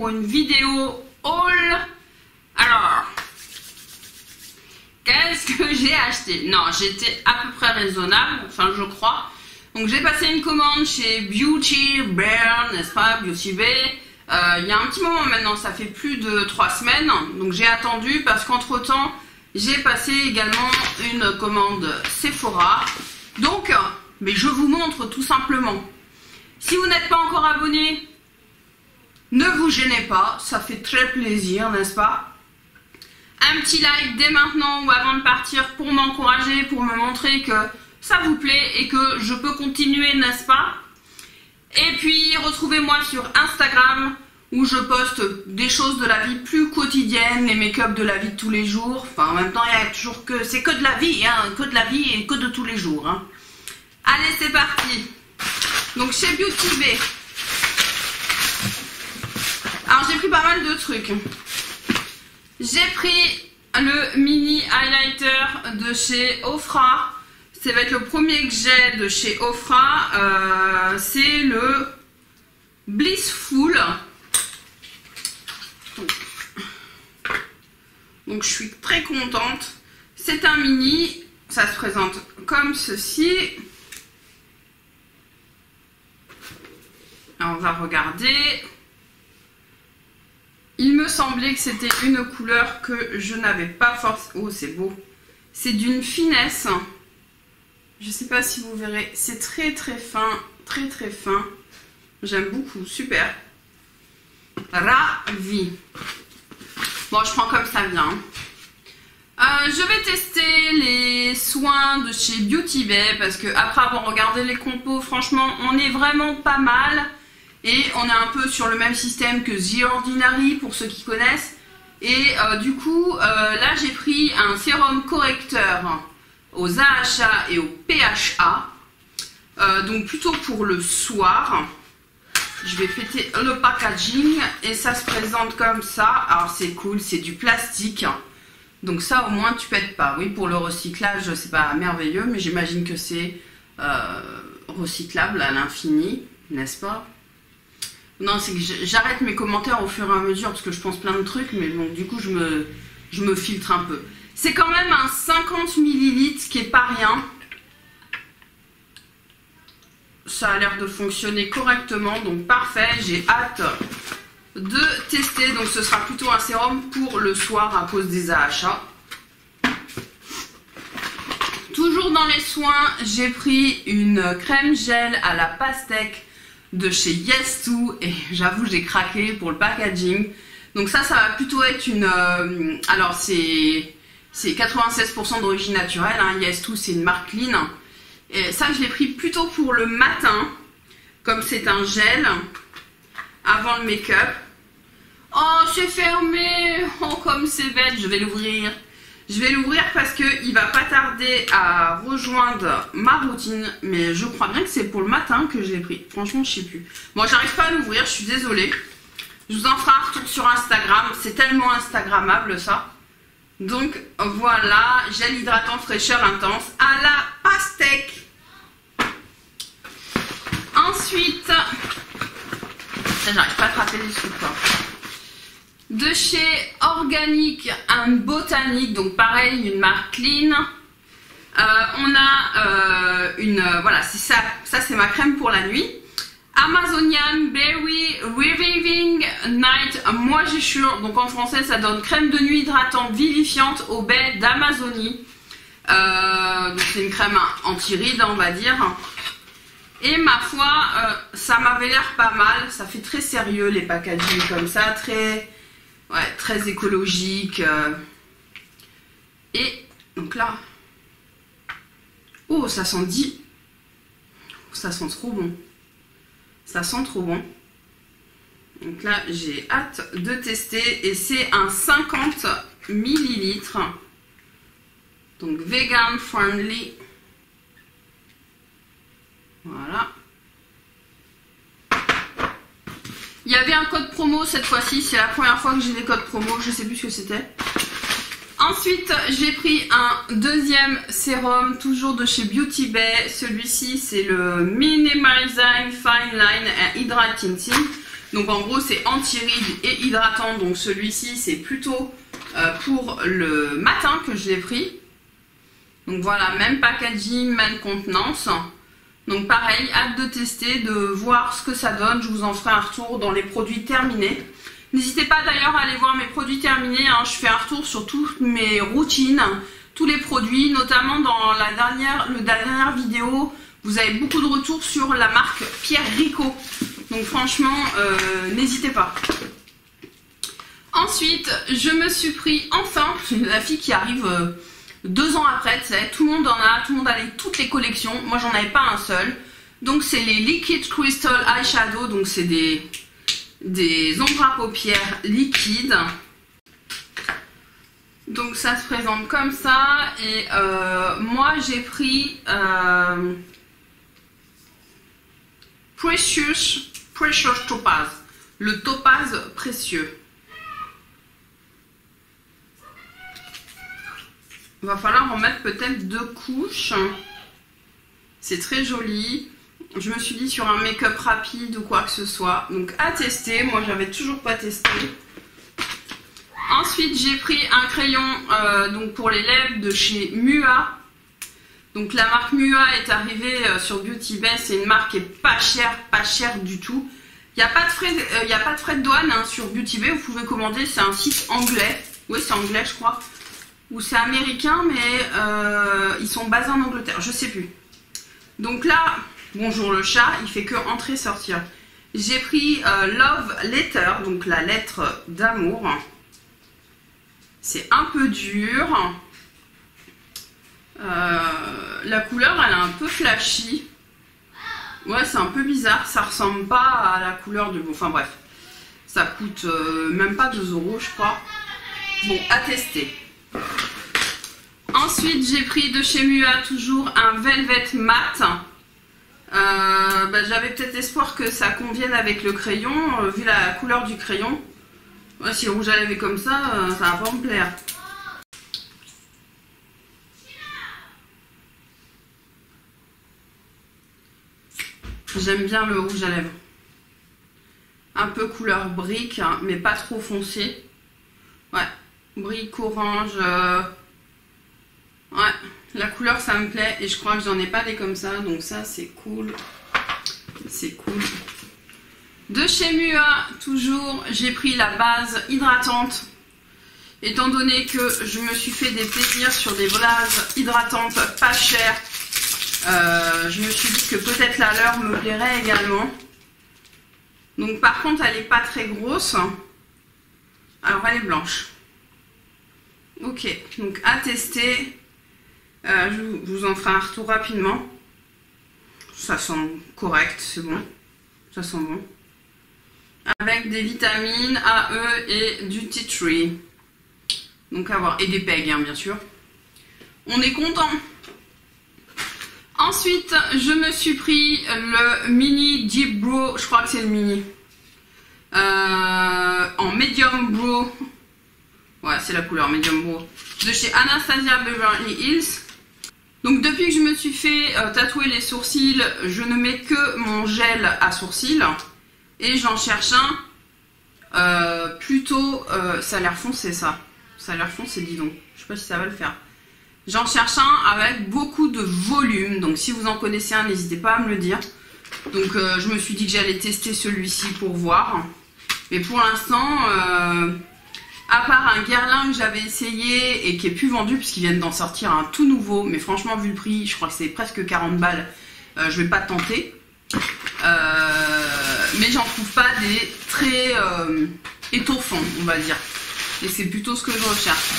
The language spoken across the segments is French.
pour une vidéo haul. Alors, qu'est-ce que j'ai acheté? Non, j'étais à peu près raisonnable, enfin je crois. Donc j'ai passé une commande chez Beauty Bay, n'est-ce pas, Beauty Bay. Il y a un petit moment maintenant, ça fait plus de 3 semaines. Donc j'ai attendu parce qu'entre temps, j'ai passé également une commande Sephora. Donc, mais je vous montre tout simplement. Si vous n'êtes pas encore abonné, ne vous gênez pas, ça fait très plaisir, n'est-ce pas? Un petit like dès maintenant ou avant de partir pour m'encourager, pour me montrer que ça vous plaît et que je peux continuer, n'est-ce pas? Et puis retrouvez-moi sur Instagram où je poste des choses de la vie plus quotidienne, les make-up de la vie de tous les jours. Enfin, en même temps, il y a toujours que c'est que de la vie, hein, que de la vie et que de tous les jours. Hein. Allez, c'est parti. Donc chez Beauty Bay. Alors j'ai pris pas mal de trucs. J'ai pris le mini highlighter de chez Ofra. Ça va être le premier que j'ai de chez Ofra. C'est le Blissful. Donc je suis très contente. C'est un mini. Ça se présente comme ceci. Alors on va regarder. Il me semblait que c'était une couleur que je n'avais pas forcément. Oh, c'est beau. C'est d'une finesse. Je ne sais pas si vous verrez. C'est très très fin. Très très fin. J'aime beaucoup. Super. Ravi. Bon, je prends comme ça vient. Je vais tester les soins de chez Beauty Bay. Parce que après avoir regardé les compos, franchement, on est vraiment pas mal. Et on est un peu sur le même système que The Ordinary pour ceux qui connaissent. Et du coup, là j'ai pris un sérum correcteur aux AHA et au PHA. Donc plutôt pour le soir. Je vais péter le packaging et ça se présente comme ça. Alors c'est cool, c'est du plastique. Donc ça au moins tu pètes pas. Oui, pour le recyclage c'est pas merveilleux, mais j'imagine que c'est recyclable à l'infini, n'est-ce pas? Non, c'est que j'arrête mes commentaires au fur et à mesure parce que je pense plein de trucs, mais bon, du coup, je me filtre un peu. C'est quand même un 50 ml, ce qui est pas rien. Ça a l'air de fonctionner correctement, donc parfait. J'ai hâte de tester. Donc, ce sera plutôt un sérum pour le soir à cause des AHA. Toujours dans les soins, j'ai pris une crème gel à la pastèque de chez Yes2 et j'avoue j'ai craqué pour le packaging. Donc ça va plutôt être une alors c'est 96% d'origine naturelle, hein. Yes2 c'est une marque clean et ça je l'ai pris plutôt pour le matin comme c'est un gel avant le make-up. Oh c'est fermé, oh comme c'est bête. Je vais l'ouvrir. Je vais l'ouvrir parce qu'il va pas tarder à rejoindre ma routine. Mais je crois bien que c'est pour le matin que je l'ai pris. Franchement, je sais plus. Bon, j'arrive pas à l'ouvrir, je suis désolée. Je vous en ferai un retour sur Instagram. C'est tellement Instagrammable ça. Donc voilà, gel hydratant fraîcheur intense à la pastèque. Ensuite, j'arrive pas à attraper les trucs quoi. De chez Organic and Botanic, donc pareil, une marque clean. On a voilà, c'est ça c'est ma crème pour la nuit. Amazonian Berry Reviving Night Moisture, donc en français ça donne crème de nuit hydratante vivifiante au baie d'Amazonie. Donc c'est une crème anti-rides on va dire. Et ma foi, ça m'avait l'air pas mal, ça fait très sérieux les packaging comme ça, très écologique. Et donc là, oh ça sent ça sent trop bon. Ça sent trop bon. Donc là j'ai hâte de tester et c'est un 50 ml. Donc vegan friendly. Voilà. Il y avait un code promo cette fois-ci, c'est la première fois que j'ai des codes promo, je sais plus ce que c'était. Ensuite, j'ai pris un deuxième sérum, toujours de chez Beauty Bay. Celui-ci, c'est le Minimizing Fine Line and Hydra Tinting. Donc en gros c'est anti-rides et hydratant. Donc celui-ci c'est plutôt pour le matin que je l'ai pris. Donc voilà, même packaging, même contenance. Donc pareil, hâte de tester, de voir ce que ça donne. Je vous en ferai un retour dans les produits terminés. N'hésitez pas d'ailleurs à aller voir mes produits terminés. Hein. Je fais un retour sur toutes mes routines, tous les produits, notamment dans la dernière vidéo. Vous avez beaucoup de retours sur la marque Pierre Rico. Donc franchement, n'hésitez pas. Ensuite, je me suis pris enfin, la fille qui arrive 2 ans après, tu sais, tout le monde en a, tout le monde a toutes les collections. Moi, j'en avais pas un seul. Donc, c'est les Liquid Crystal Eyeshadow. Donc, c'est des ombres à paupières liquides. Donc, ça se présente comme ça. Et moi, j'ai pris Precious Topaz. Le topaz précieux. Il va falloir en mettre peut-être 2 couches. C'est très joli. Je me suis dit sur un make-up rapide ou quoi que ce soit. Donc à tester. Moi j'avais toujours pas testé. Ensuite j'ai pris un crayon donc pour les lèvres de chez Mua. Donc la marque Mua est arrivée sur Beauty Bay. C'est une marque qui est pas chère du tout. Il n'y a pas de frais de douane hein, sur Beauty Bay. Vous pouvez commander. C'est un site anglais. Oui c'est anglais je crois. Ou c'est américain, mais ils sont basés en Angleterre, je sais plus. Donc là, bonjour le chat, il fait que entrer sortir. J'ai pris Love Letter, donc la lettre d'amour. C'est un peu dur. La couleur, elle est un peu flashy. Ouais, c'est un peu bizarre, ça ressemble pas à la couleur de... Enfin bref, ça coûte même pas 2 € je crois. Bon, à tester. Ensuite j'ai pris de chez Mua toujours un Velvet Matte. J'avais peut-être espoir que ça convienne avec le crayon, vu la couleur du crayon. Ouais, si le rouge à lèvres est comme ça, ça va pas me plaire. J'aime bien le rouge à lèvres. Un peu couleur brique, hein, mais pas trop foncé. Ouais. Brique orange, ouais, la couleur ça me plaît et je crois que j'en ai pas des comme ça, donc ça c'est cool, c'est cool. De chez Mua, toujours, j'ai pris la base hydratante, étant donné que je me suis fait des plaisirs sur des bases hydratantes pas chères, je me suis dit que peut-être la leur me plairait également. Donc par contre elle est pas très grosse, alors elle est blanche. Ok, donc à tester, je vous en ferai un retour rapidement. Ça sent correct, c'est bon, ça sent bon. Avec des vitamines A, E et du tea tree. Donc à voir, et des pegs hein, bien sûr. On est content. Ensuite, je me suis pris le mini Deep Brow, je crois que c'est le mini. En medium brow. Ouais, c'est la couleur Medium Brow de chez Anastasia Beverly Hills. Donc depuis que je me suis fait tatouer les sourcils, je ne mets que mon gel à sourcils. Et j'en cherche un plutôt... ça a l'air foncé ça. Ça a l'air foncé, dis donc. Je sais pas si ça va le faire. J'en cherche un avec beaucoup de volume. Donc si vous en connaissez un, n'hésitez pas à me le dire. Donc je me suis dit que j'allais tester celui-ci pour voir. Mais pour l'instant... à part un Guerlain que j'avais essayé et qui est plus vendu puisqu'ils viennent d'en sortir un tout nouveau, mais franchement vu le prix, je crois que c'est presque 40 balles, je vais pas tenter. Mais j'en trouve pas des très étoffants, on va dire. Et c'est plutôt ce que je recherche.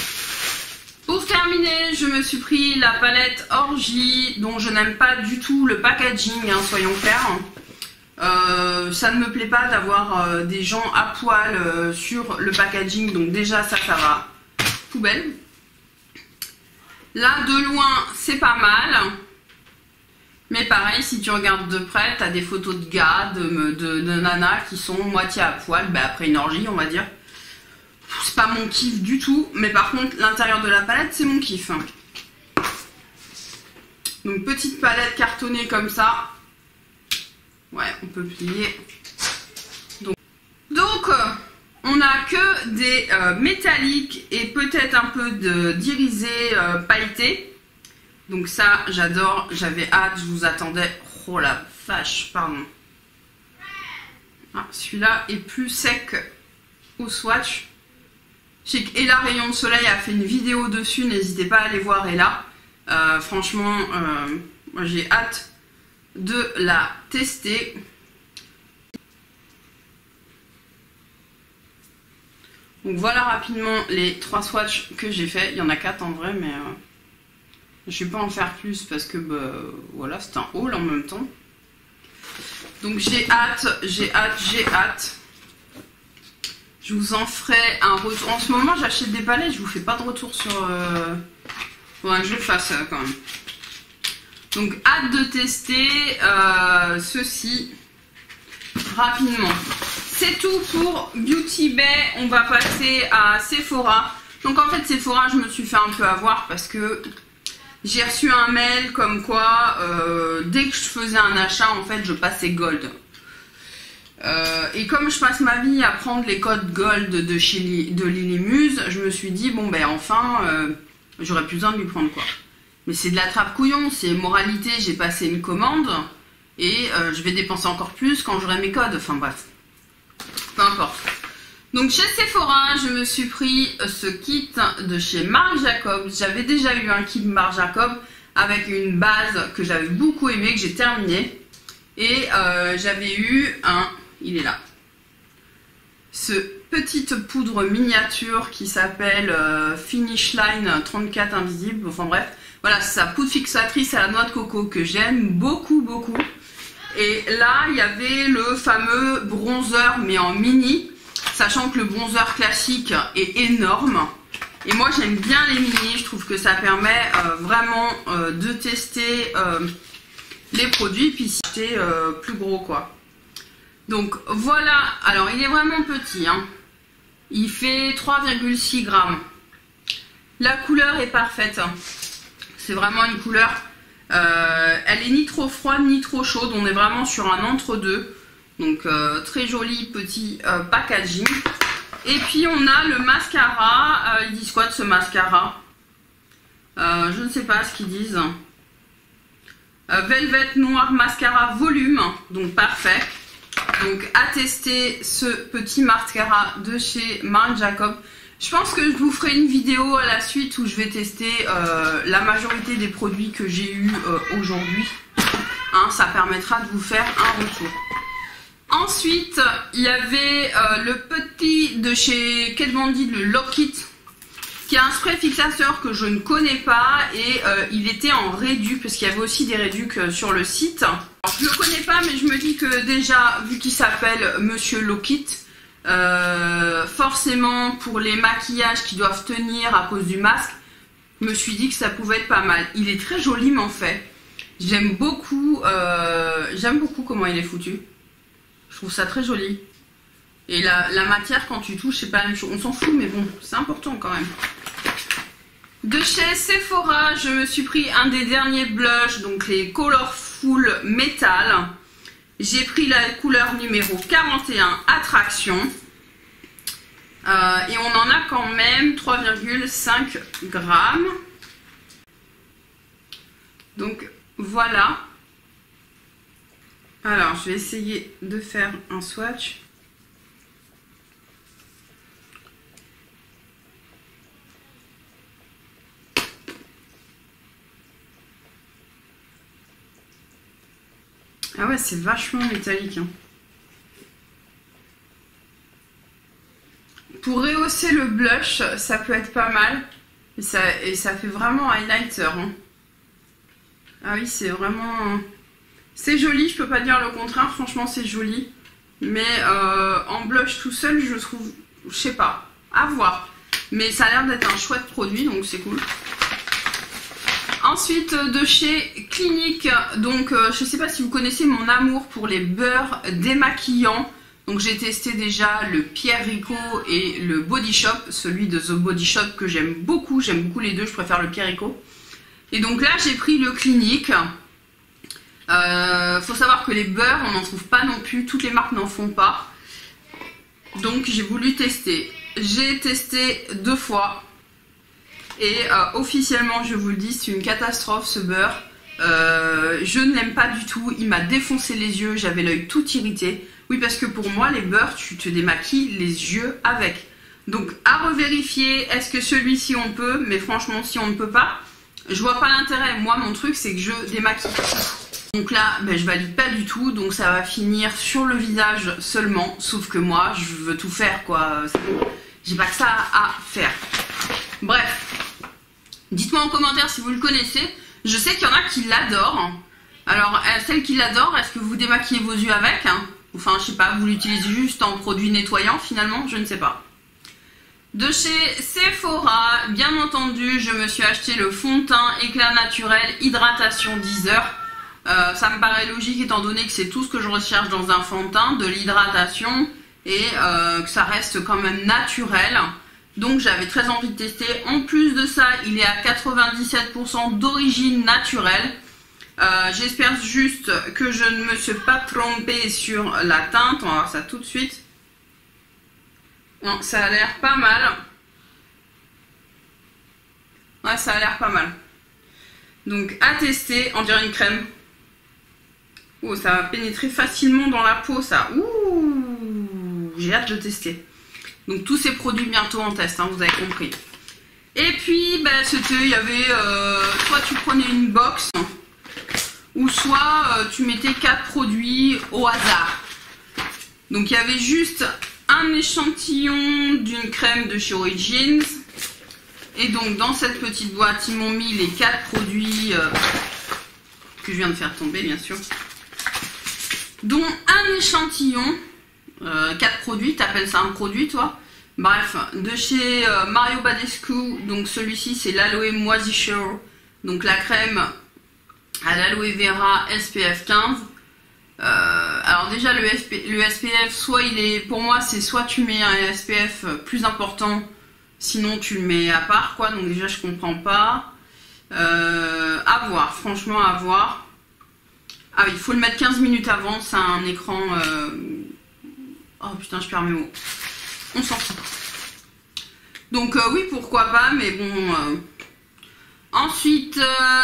Pour terminer, je me suis pris la palette Orgy, dont je n'aime pas du tout le packaging, hein, soyons clairs. Ça ne me plaît pas d'avoir des gens à poil sur le packaging, donc déjà ça va. Poubelle. Là de loin c'est pas mal, mais pareil si tu regardes de près tu as des photos de gars, de nanas qui sont moitié à poil, après une orgie on va dire. C'est pas mon kiff du tout, mais par contre l'intérieur de la palette c'est mon kiff. Donc petite palette cartonnée comme ça. Ouais, on peut plier. Donc, Donc on n'a que des métalliques et peut-être un peu d'irisé pailleté. Donc ça j'adore, j'avais hâte, je vous attendais. Oh la vache, pardon. Ah, celui-là est plus sec au swatch. Je sais qu'Ella Rayon de Soleil a fait une vidéo dessus, n'hésitez pas à aller voir Ella. Franchement, moi j'ai hâte de la tester. Donc voilà rapidement les 3 swatchs que j'ai fait. Il y en a 4 en vrai, mais je ne vais pas en faire plus parce que bah, voilà, c'est un haul en même temps. Donc j'ai hâte, j'ai hâte, j'ai hâte. Je vous en ferai un retour. En ce moment j'achète des palettes, je vous fais pas de retour sur... Faudrait que je le fasse quand même. Donc hâte de tester ceci rapidement. C'est tout pour Beauty Bay. On va passer à Sephora. Donc en fait Sephora, je me suis fait un peu avoir parce que j'ai reçu un mail comme quoi dès que je faisais un achat, en fait je passais gold. Et comme je passe ma vie à prendre les codes gold de Lily Muse, je me suis dit bon ben enfin j'aurais plus besoin de lui prendre quoi. Mais c'est de la trappe couillon, c'est moralité, j'ai passé une commande et je vais dépenser encore plus quand j'aurai mes codes, enfin bref. Peu importe. Donc chez Sephora, je me suis pris ce kit de chez Marc Jacobs. J'avais déjà eu un kit Marc Jacobs avec une base que j'avais beaucoup aimé, que j'ai terminé. Et j'avais eu un, il est là, ce petite poudre miniature qui s'appelle Finish Line 34 Invisible. Enfin bref, voilà, c'est sa poudre fixatrice à la noix de coco que j'aime beaucoup, beaucoup. Et là, il y avait le fameux bronzer, mais en mini. Sachant que le bronzer classique est énorme. Et moi j'aime bien les mini, je trouve que ça permet vraiment de tester les produits, puis si acheter plus gros quoi. Donc voilà, alors il est vraiment petit, hein. Il fait 3,6 grammes. La couleur est parfaite. C'est vraiment une couleur, elle est ni trop froide ni trop chaude, on est vraiment sur un entre-deux. Donc très joli petit packaging. Et puis on a le mascara. Ils disent quoi de ce mascara? Je ne sais pas ce qu'ils disent. Velvet Noir Mascara Volume. Donc parfait. Donc à tester ce petit mascara de chez Marc Jacobs. Je pense que je vous ferai une vidéo à la suite où je vais tester la majorité des produits que j'ai eu aujourd'hui. Hein, ça permettra de vous faire un retour. Ensuite, il y avait le petit de chez Kat Von D, le Lock It, qui est un spray fixateur que je ne connais pas et il était en réduc parce qu'il y avait aussi des réducs sur le site. Alors, je ne le connais pas, mais je me dis que déjà, vu qu'il s'appelle Monsieur Lock It, forcément pour les maquillages qui doivent tenir à cause du masque, je me suis dit que ça pouvait être pas mal. Il est très joliment fait. J'aime beaucoup comment il est foutu. Je trouve ça très joli. Et la matière, quand tu touches, c'est pas la même chose. On s'en fout, mais bon, c'est important quand même. De chez Sephora, je me suis pris un des derniers blushs, donc les Colorful Metal. J'ai pris la couleur numéro 41, Attraction. Et on en a quand même 3,5 grammes. Donc voilà. Alors, je vais essayer de faire un swatch. Ah ouais, c'est vachement métallique, hein. Pour rehausser le blush, ça peut être pas mal. Et ça fait vraiment highlighter, hein. Ah oui, c'est vraiment... C'est joli, je peux pas dire le contraire, franchement c'est joli. Mais en blush tout seul, je trouve, je sais pas, à voir. Mais ça a l'air d'être un chouette produit, donc c'est cool. Ensuite, de chez Clinique, donc je sais pas si vous connaissez mon amour pour les beurres démaquillants. Donc j'ai testé déjà le Pierre Rico et le Body Shop, celui de The Body Shop que j'aime beaucoup les deux, je préfère le Pierre Rico. Et donc là j'ai pris le Clinique. Faut savoir que les beurres, on n'en trouve pas non plus, toutes les marques n'en font pas. Donc j'ai voulu tester. J'ai testé 2 fois. Et officiellement, je vous le dis, c'est une catastrophe ce beurre. Je ne l'aime pas du tout. Il m'a défoncé les yeux. J'avais l'œil tout irrité. Oui, parce que pour moi, les beurres, tu te démaquilles les yeux avec. Donc à revérifier, est-ce que celui-ci on peut? Mais franchement, si on ne peut pas, je vois pas l'intérêt. Moi, mon truc, c'est que je démaquille. Donc là, ben, je valide pas du tout. Donc ça va finir sur le visage seulement. Sauf que moi, je veux tout faire, quoi. J'ai pas que ça à faire. Bref. Dites-moi en commentaire si vous le connaissez. Je sais qu'il y en a qui l'adorent. Alors, celles qui l'adorent, est-ce que vous démaquillez vos yeux avec? Enfin, je sais pas, vous l'utilisez juste en produit nettoyant finalement? Je ne sais pas. De chez Sephora, bien entendu, je me suis acheté le fond de teint éclat naturel hydratation 10 heures. Ça me paraît logique étant donné que c'est tout ce que je recherche dans un fond de teint, de l'hydratation et que ça reste quand même naturel. Donc j'avais très envie de tester. En plus de ça, il est à 97% d'origine naturelle. J'espère juste que je ne me suis pas trompée sur la teinte. On va voir ça tout de suite. Non, ça a l'air pas mal. Ouais, ça a l'air pas mal. Donc à tester, on dirait une crème. Oh, ça va pénétrer facilement dans la peau, ça. Ouh, j'ai hâte de tester. Donc tous ces produits bientôt en test, vous avez compris. Et puis, c'était, il y avait, soit tu prenais une box, ou soit tu mettais 4 produits au hasard. Donc il y avait juste un échantillon d'une crème de chez Origins. Et donc dans cette petite boîte, ils m'ont mis les 4 produits que je viens de faire tomber, bien sûr. Dont un échantillon. 4 produits, t'appelles ça un produit toi? Bref, de chez Mario Badescu, donc celui-ci c'est l'Aloe Moisissure, donc la crème à l'aloe vera SPF 15. Alors déjà le SPF, soit il est, pour moi c'est soit tu mets un SPF plus important, sinon tu le mets à part quoi, donc déjà je comprends pas. À voir, franchement à voir. Ah oui, il faut le mettre 15 minutes avant, c'est un écran... Oh putain, je perds mes mots. On s'en fout. Donc oui, pourquoi pas, mais bon... Ensuite,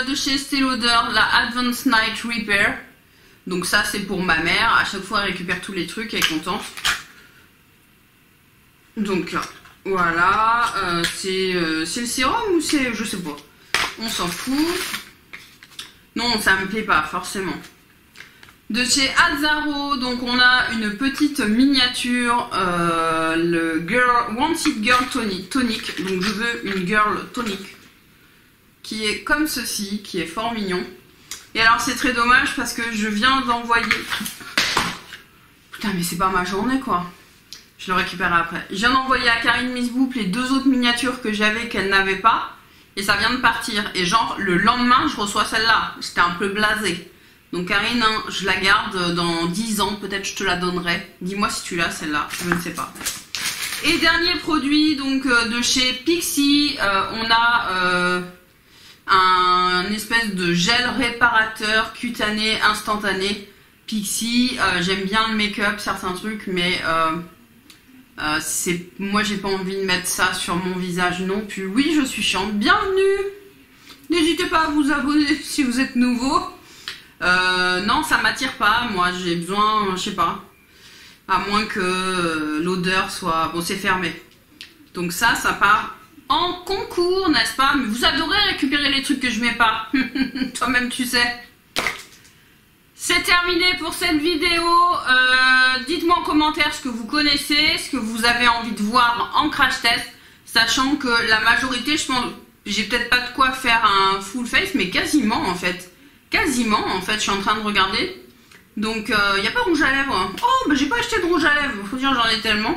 de chez Estée Lauder, la Advanced Night Repair. Donc ça, c'est pour ma mère. À chaque fois, elle récupère tous les trucs, elle est contente. Donc voilà. C'est le sérum ou c'est... Je sais pas. On s'en fout. Non, ça me plaît pas, forcément. De chez Azzaro, donc on a une petite miniature, le Wanted Girl Tonic. Donc je veux une Girl Tonic qui est comme ceci, qui est fort mignon. Et alors c'est très dommage parce que je viens d'envoyer... Putain mais c'est pas ma journée quoi. Je le récupérerai après. Je viens d'envoyer à Karine Misboop les 2 autres miniatures que j'avais qu'elle n'avait pas. Et ça vient de partir. Et genre le lendemain je reçois celle-là. J'étais un peu blasée. Donc Karine, je la garde dans 10 ans, peut-être je te la donnerai. Dis-moi si tu l'as celle-là, je ne sais pas. Et dernier produit donc de chez Pixi, on a un espèce de gel réparateur cutané instantané. Pixi, j'aime bien le make-up, certains trucs, mais moi j'ai pas envie de mettre ça sur mon visage non plus. Oui, je suis chiante, bienvenue. N'hésitez pas à vous abonner si vous êtes nouveau. Non, ça m'attire pas. Moi, j'ai besoin, je sais pas. À moins que l'odeur soit... Bon, c'est fermé. Donc ça part en concours, n'est-ce pas? Mais vous adorez récupérer les trucs que je mets pas. Toi-même, tu sais. C'est terminé pour cette vidéo. Dites-moi en commentaire ce que vous connaissez, ce que vous avez envie de voir en crash test. Sachant que la majorité, je pense... J'ai peut-être pas de quoi faire un full face, mais quasiment, en fait. Quasiment en fait, je suis en train de regarder. Donc il n'y a pas rouge à lèvres. Oh, j'ai pas acheté de rouge à lèvres. Faut dire, j'en ai tellement.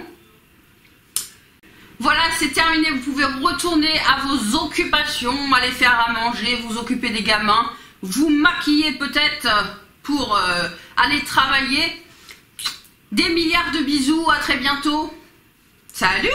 Voilà, c'est terminé. Vous pouvez retourner à vos occupations, aller faire à manger, vous occuper des gamins, vous maquiller peut-être pour aller travailler. Des milliards de bisous, à très bientôt. Salut!